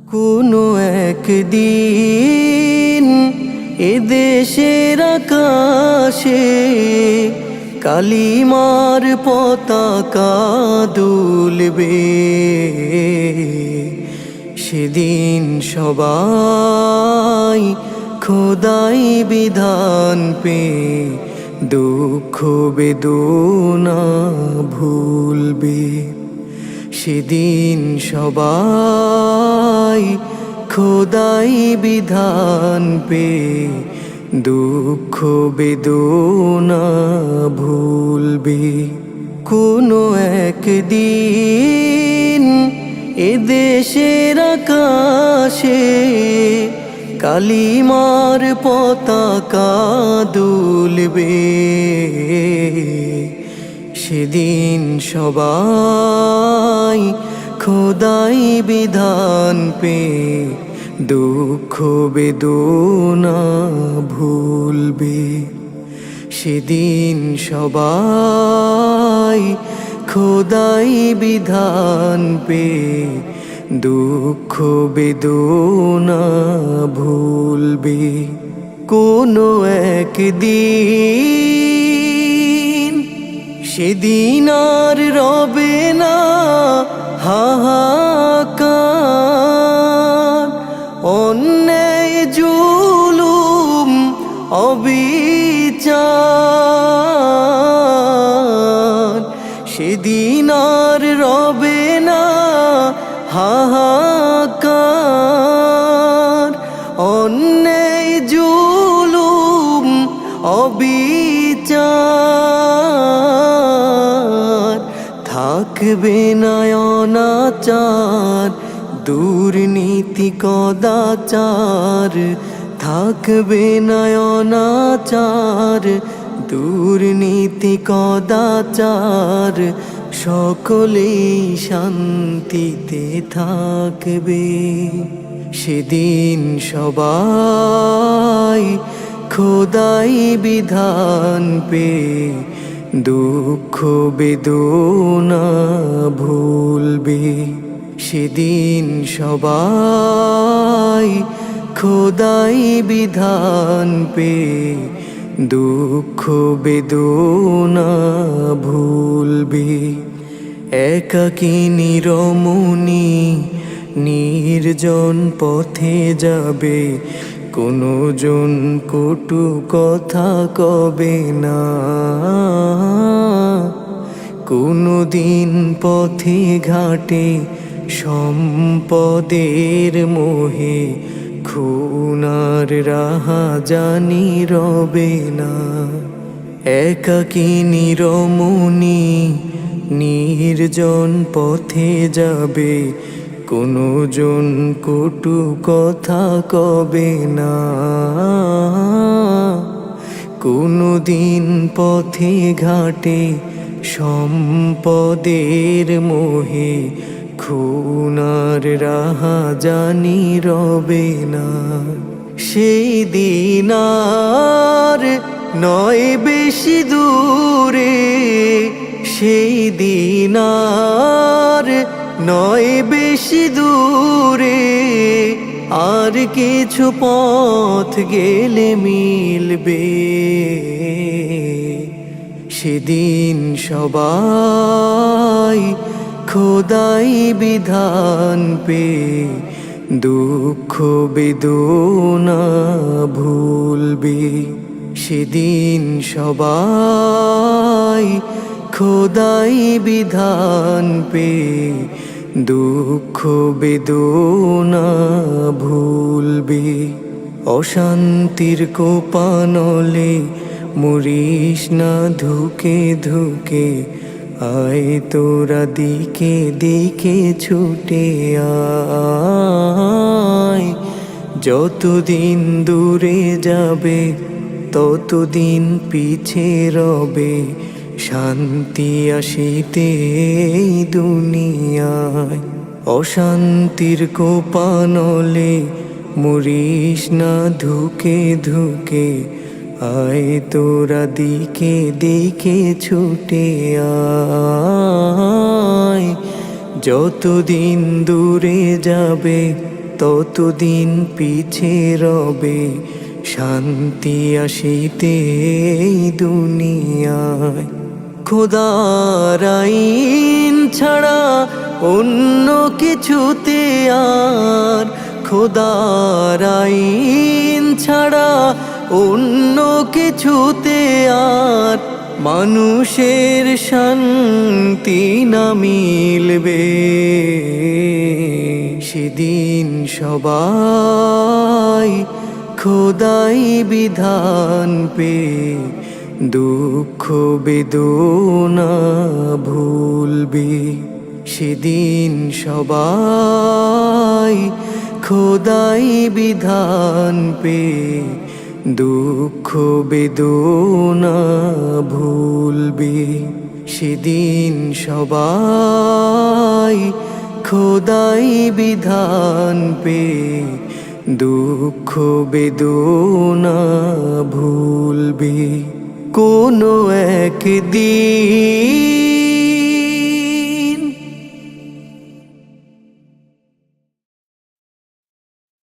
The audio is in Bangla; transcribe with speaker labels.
Speaker 1: কোনো একদিন এদেশের আকাশে কালিমার পতাকা দুলবে। সেদিন সবাই খোদাই বিধান পে দুঃখ বেদনা ভুলবে। সেদিন সবাই খোদাই বিধান পে দুঃখ বেদনা ভুলবে। কোনো একদিন এদেশের আকাশে কালিমার পতাকা দুলবে। সেদিন সবাই খোদাই বিধান পে দুঃখ বেদনা ভুলবে। সেদিন সবাই খোদাই বিধান পে দুঃখ বেদনা ভুলবে। কোনো একদিন সেদিন আর রবে না হাহাকার, অন্যায় জুলুম অবিচার। সেদিন আর রবে না হাহাকার, অন্যায় জুলুম অবিচার। থাকবে না অনাচার দুর্নীতি কদাচার, থাকবে না অনাচার দুর্নীতি কদাচার। সকলেই শান্তিতে থাকবে। সেদিন সবাই খোদাই বিধান পে দুঃখ বেদনা ভুলবে। সেদিন সবাই খোদাই বিধান পে দুঃখ বেদনা ভুলবে। একাকিনী রমণী নির্জন পথে যাবে, কোনো জন কটু কথা কবে না। কোনো দিন পথে ঘাটে সম্পদের মোহে খুনার রাহাজানি রবে না। একাকিনী রমণী নির্জন পথে যাবে, কোনো জন কটু কথা কবে না। কোনো দিন পথে ঘাটে সম্পদের মোহে খুনার রাহাজানি রবে না। সেই দিন আর নয় বেশি দূরে, সেই দিন আর নয় বেশি দূরে। আর কিছু পথ গেলে মিলবে। সেদিন সবাই খোদাই বিধান পে দুঃখ বেদনা ভুলবে। সেদিন সবাই খোদাই বিধান পে দুঃখ বেদনা ভুলবে। অশান্তির কোপানলে মরিস না ধুকে ধুকে, আয় তোরা দিকে দিকে ছুটে আয়। যতদিন দূরে যাবে ততদিন পিছে রবে, শান্তি আসিতে এই দুনিয়ায়। অশান্তির কোপানলে মরিস না ধুকে ধুকে, আয় তোরা দিকে দিকে ছুটে আয়। যতদিন দূরে যাবে ততদিন পিছে রবে শান্তি আসিতে এই দুনিয়ায়। খোদার আইন ছাড়া অন্য কিছুতে আর, খোদার আইন ছাড়া অন্য কিছুতে আর মানুষের শান্তি না মিলবে। সেদিন সবাই খোদাই বিধান পে দুঃখ বেদনা ভুলবে। সেদিন সবাই খোদাই বিধান পে দুঃখ বেদনা ভুলবে। সেদিন সবাই খোদাই বিধান পে দুঃখ বেদনা ভুলবে। কোনো একদিন